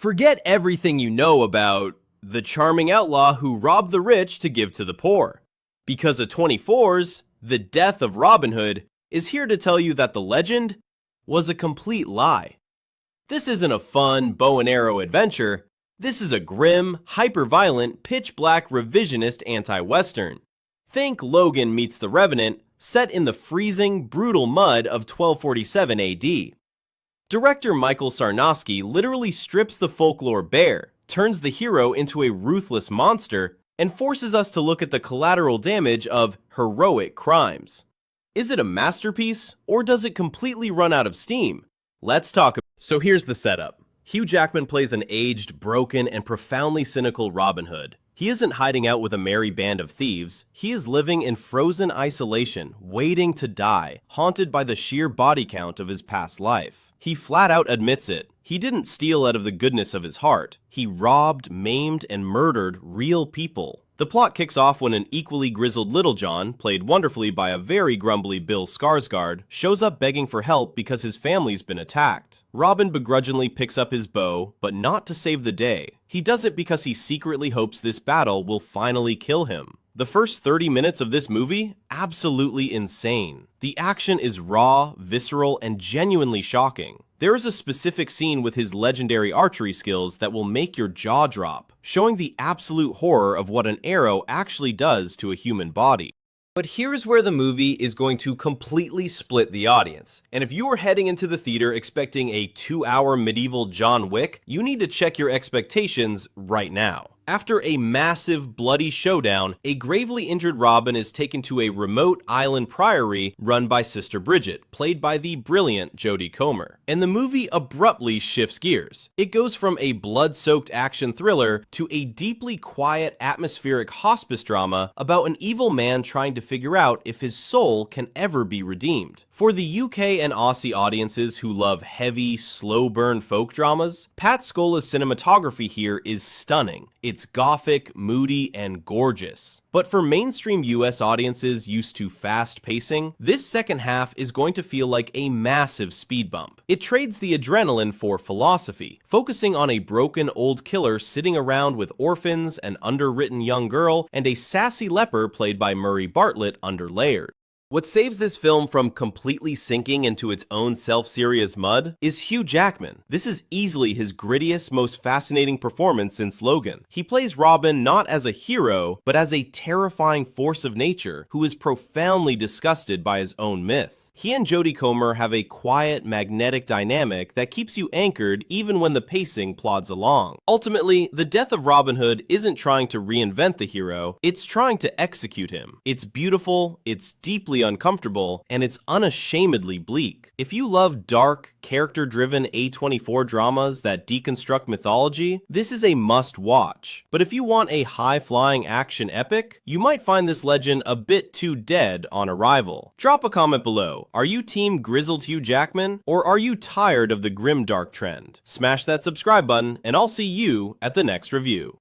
Forget everything you know about the charming outlaw who robbed the rich to give to the poor. Because A24’s, The Death of Robin Hood, is here to tell you that the legend was a complete lie. This isn't a fun bow and arrow adventure. This is a grim, hyper-violent, pitch-black revisionist anti-western. Think Logan meets the Revenant, set in the freezing, brutal mud of 1247 AD. Director Michael Sarnowski literally strips the folklore bare, turns the hero into a ruthless monster, and forces us to look at the collateral damage of heroic crimes. Is it a masterpiece, or does it completely run out of steam? Let's talk. So here's the setup. Hugh Jackman plays an aged, broken, and profoundly cynical Robin Hood. He isn't hiding out with a merry band of thieves. He is living in frozen isolation, waiting to die, haunted by the sheer body count of his past life. He flat out admits it. He didn't steal out of the goodness of his heart. He robbed, maimed, and murdered real people. The plot kicks off when an equally grizzled Little John, played wonderfully by a very grumbly Bill Skarsgård, shows up begging for help because his family's been attacked. Robin begrudgingly picks up his bow, but not to save the day. He does it because he secretly hopes this battle will finally kill him. The first 30 minutes of this movie? Absolutely insane. The action is raw, visceral, and genuinely shocking. There is a specific scene with his legendary archery skills that will make your jaw drop, showing the absolute horror of what an arrow actually does to a human body. But here's where the movie is going to completely split the audience. And if you are heading into the theater expecting a 2-hour medieval John Wick, you need to check your expectations right now. After a massive, bloody showdown, a gravely injured Robin is taken to a remote island priory run by Sister Bridget, played by the brilliant Jodie Comer. And the movie abruptly shifts gears. It goes from a blood-soaked action thriller to a deeply quiet, atmospheric hospice drama about an evil man trying to figure out if his soul can ever be redeemed. For the UK and Aussie audiences who love heavy, slow-burn folk dramas, Pat Scola's cinematography here is stunning. It's gothic, moody, and gorgeous. But for mainstream US audiences used to fast pacing, this second half is going to feel like a massive speed bump. It trades the adrenaline for philosophy, focusing on a broken old killer sitting around with orphans, an underwritten young girl, and a sassy leper played by Murray Bartlett underlayered. What saves this film from completely sinking into its own self-serious mud is Hugh Jackman. This is easily his grittiest, most fascinating performance since Logan. He plays Robin not as a hero, but as a terrifying force of nature who is profoundly disgusted by his own myth. He and Jodie Comer have a quiet, magnetic dynamic that keeps you anchored even when the pacing plods along. Ultimately, The Death of Robin Hood isn't trying to reinvent the hero, it's trying to execute him. It's beautiful, it's deeply uncomfortable, and it's unashamedly bleak. If you love dark, character-driven A24 dramas that deconstruct mythology, this is a must-watch. But if you want a high-flying action epic, you might find this legend a bit too dead on arrival. Drop a comment below. Are you team grizzled Hugh Jackman, or are you tired of the grimdark trend? Smash that subscribe button, and I'll see you at the next review.